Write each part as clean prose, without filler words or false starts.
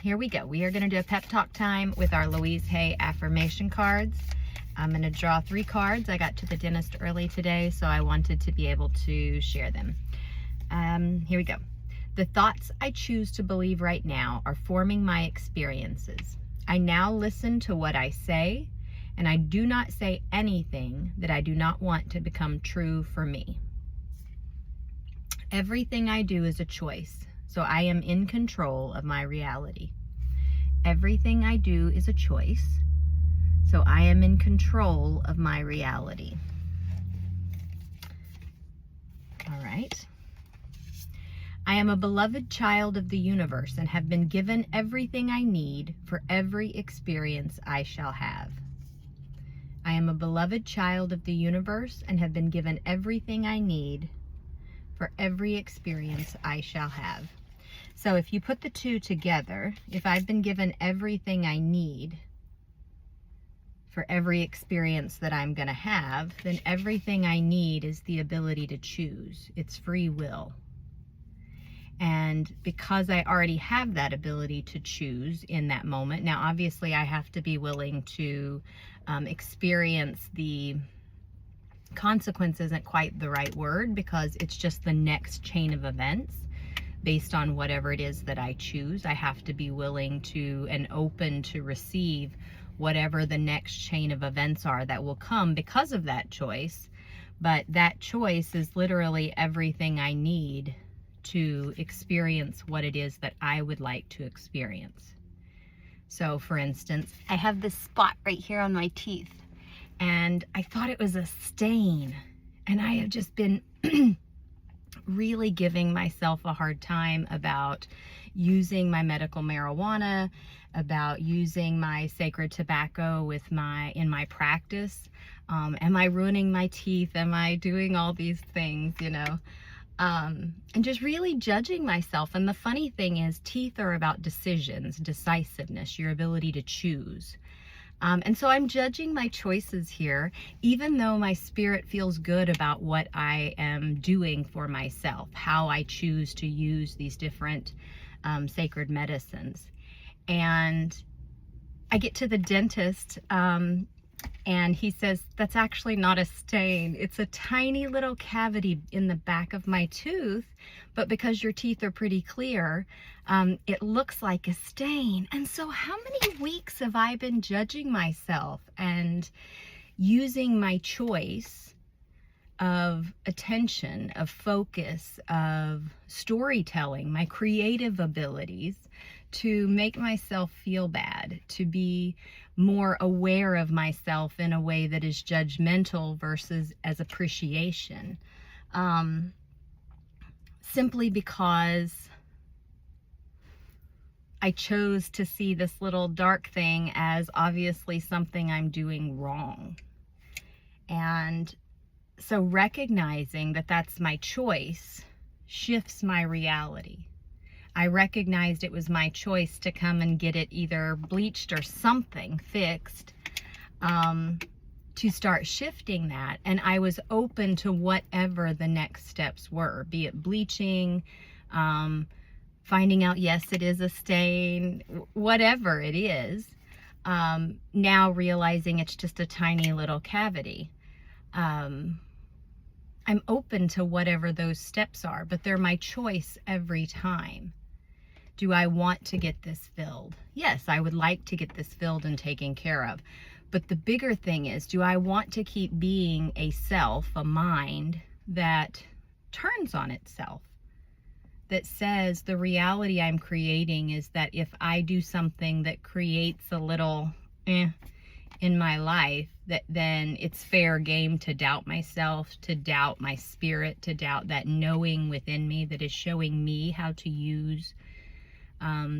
here we go. We are going to do a pep talk time with our Louise Hay affirmation cards. I'm going to draw 3 cards. I got to the dentist early today, so I wanted to be able to share them. Here we go. The thoughts I choose to believe right now are forming my experiences. I now listen to what I say, and I do not say anything that I do not want to become true for me. Everything I do is a choice, so I am in control of my reality. Everything I do is a choice, so I am in control of my reality. All right. I am a beloved child of the universe and have been given everything I need for every experience I shall have. I am a beloved child of the universe and have been given everything I need for every experience I shall have. So if you put the two together, if I've been given everything I need for every experience that I'm going to have, then everything I need is the ability to choose. It's free will. And because I already have that ability to choose in that moment, now obviously I have to be willing to experience the consequence isn't quite the right word, because it's just the next chain of events based on whatever it is that I choose. I have to be willing to and open to receive whatever the next chain of events are that will come because of that choice. But that choice is literally everything I need to experience what it is that I would like to experience. So for instance, I have this spot right here on my teeth, and I thought it was a stain, and I have just been really giving myself a hard time about using my medical marijuana, about using my sacred tobacco in my practice. Am I ruining my teeth? Am I doing all these things, you know? And just really judging myself. And the funny thing is, teeth are about decisions, decisiveness, your ability to choose. And so I'm judging my choices here, even though my spirit feels good about what I am doing for myself, how I choose to use these different sacred medicines. And I get to the dentist, and he says, that's actually not a stain. It's a tiny little cavity in the back of my tooth, but because your teeth are pretty clear, it looks like a stain. And so how many weeks have I been judging myself and using my choice of attention, of focus, of storytelling, my creative abilities, to make myself feel bad, to be more aware of myself in a way that is judgmental versus as appreciation. Simply because I chose to see this little dark thing as obviously something I'm doing wrong. And so recognizing that that's my choice shifts my reality. I recognized it was my choice to come and get it either bleached or something fixed, to start shifting that. And I was open to whatever the next steps were, be it bleaching, finding out, yes, it is a stain, whatever it is. Now realizing it's just a tiny little cavity. I'm open to whatever those steps are, but they're my choice every time. Do I want to get this filled? Yes, I would like to get this filled and taken care of. But the bigger thing is, do I want to keep being a self, a mind that turns on itself? That says the reality I'm creating is that if I do something that creates a little in my life, that then it's fair game to doubt myself, to doubt my spirit, to doubt that knowing within me that is showing me how to use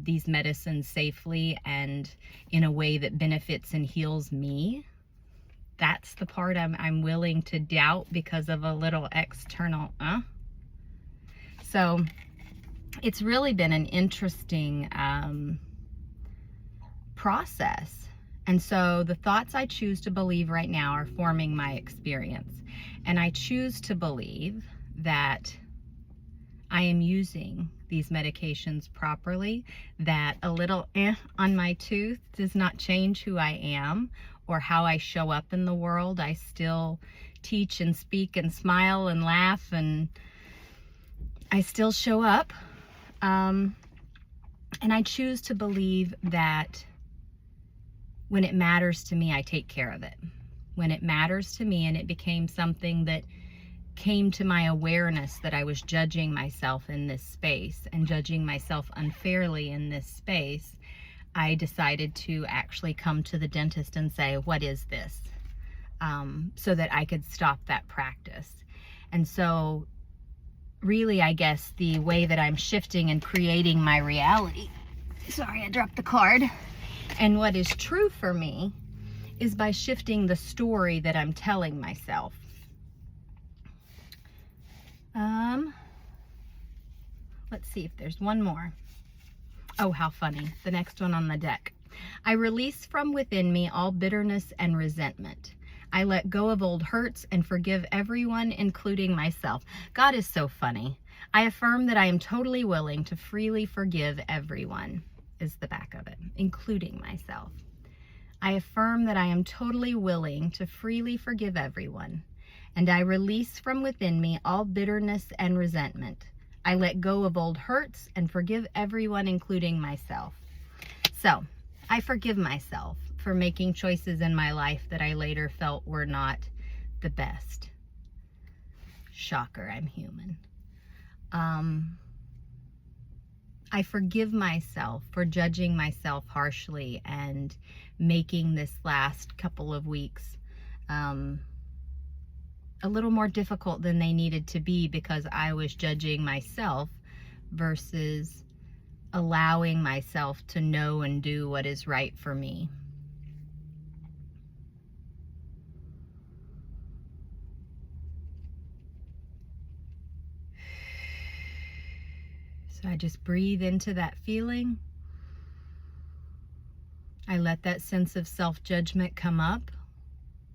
these medicines safely and in a way that benefits and heals me. That's the part I'm willing to doubt because of a little external So it's really been an interesting process. And so the thoughts I choose to believe right now are forming my experience. And I choose to believe that I am using these medications properly, that a little on my tooth does not change who I am or how I show up in the world. I still teach and speak and smile and laugh, and I still show up. And I choose to believe that when it matters to me, I take care of it. When it matters to me, and it became something that came to my awareness that I was judging myself in this space and judging myself unfairly in this space, I decided to actually come to the dentist and say, what is this? So that I could stop that practice. And so really, I guess the way that I'm shifting and creating my reality, sorry, I dropped the card, and what is true for me is by shifting the story that I'm telling myself. Let's see if there's one more. Oh, how funny. The next one on the deck. I release from within me all bitterness and resentment. I let go of old hurts and forgive everyone, including myself. God is so funny. I affirm that I am totally willing to freely forgive everyone, is the back of it, including myself. I affirm that I am totally willing to freely forgive everyone, and I release from within me all bitterness and resentment. I let go of old hurts and forgive everyone, including myself. So, I forgive myself for making choices in my life that I later felt were not the best. Shocker, I'm human. I forgive myself for judging myself harshly and making this last couple of weeks a little more difficult than they needed to be, because I was judging myself versus allowing myself to know and do what is right for me. So I just breathe into that feeling. I let that sense of self-judgment come up.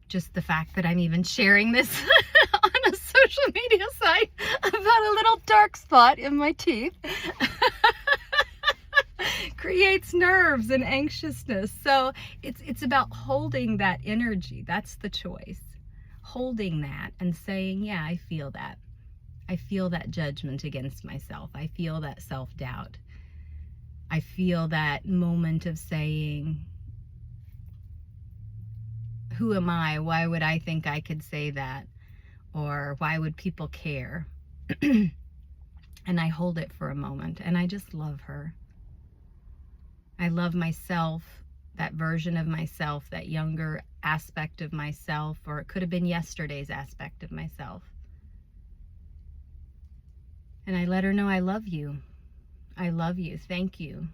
Just the fact that I'm even sharing this on a social media site about a little dark spot in my teeth creates nerves and anxiousness. So it's about holding that energy. That's the choice. Holding that and saying, yeah, I feel that. I feel that judgment against myself. I feel that self-doubt. I feel that moment of saying, who am I? Why would I think I could say that? Or why would people care? And I hold it for a moment, and I just love her. I love myself, that version of myself, that younger aspect of myself, or it could have been yesterday's aspect of myself. And I let her know I love you. I love you. Thank you.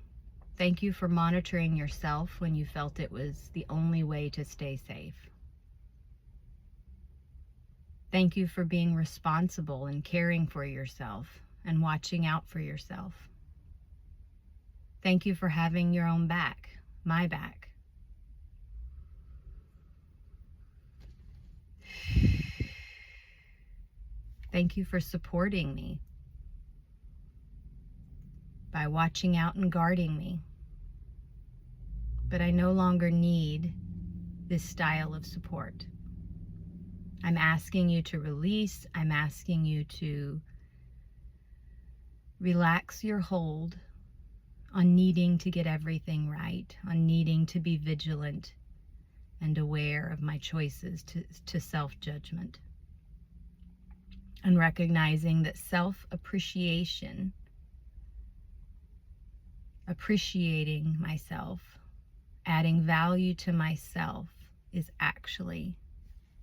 Thank you for monitoring yourself when you felt it was the only way to stay safe. Thank you for being responsible and caring for yourself and watching out for yourself. Thank you for having your own back, my back. Thank you for supporting me by watching out and guarding me. But I no longer need this style of support. I'm asking you to release. I'm asking you to relax your hold on needing to get everything right, on needing to be vigilant and aware of my choices to self-judgment. And recognizing that self-appreciation, appreciating myself, adding value to myself, is actually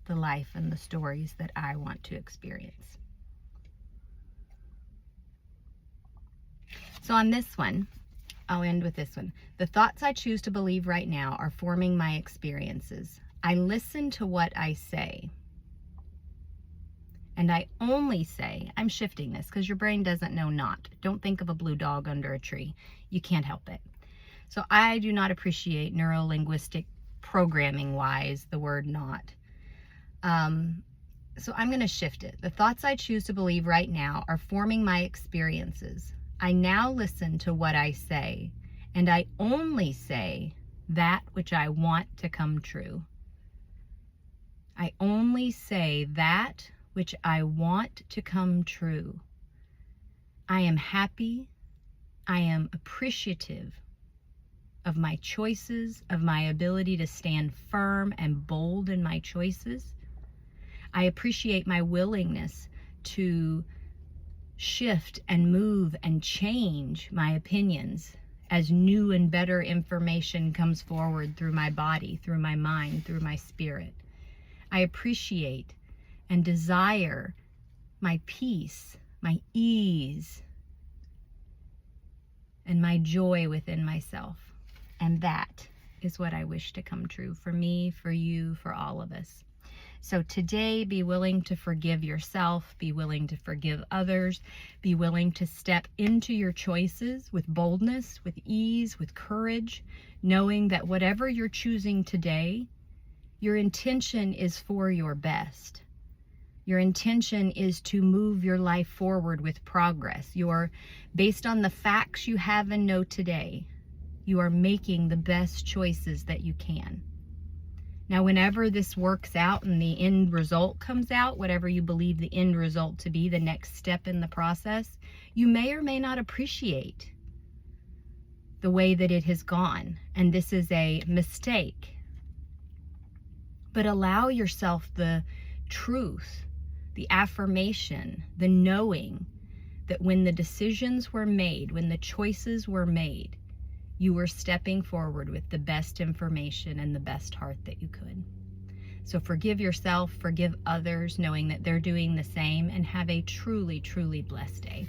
the life and the stories that I want to experience. So on this one, I'll end with this one. The thoughts I choose to believe right now are forming my experiences. I listen to what I say. And I only say, I'm shifting this because your brain doesn't know not. Don't think of a blue dog under a tree. You can't help it. So I do not appreciate neuro-linguistic programming wise the word not. So I'm going to shift it. The thoughts I choose to believe right now are forming my experiences. I now listen to what I say, and I only say that which I want to come true. I only say that which I want to come true. I am happy. I am appreciative of my choices, of my ability to stand firm and bold in my choices. I appreciate my willingness to shift and move and change my opinions as new and better information comes forward through my body, through my mind, through my spirit. I appreciate and desire my peace, my ease, and my joy within myself. And that is what I wish to come true for me, for you, for all of us. So today, be willing to forgive yourself, be willing to forgive others, be willing to step into your choices with boldness, with ease, with courage, knowing that whatever you're choosing today, your intention is for your best. Your intention is to move your life forward with progress. Based on the facts you have and know today, you are making the best choices that you can. Now, whenever this works out and the end result comes out, whatever you believe the end result to be, the next step in the process, you may or may not appreciate the way that it has gone. And this is a mistake. But allow yourself the truth, the affirmation, the knowing that when the decisions were made, when the choices were made, you were stepping forward with the best information and the best heart that you could. So forgive yourself, forgive others, knowing that they're doing the same, and have a truly, truly blessed day.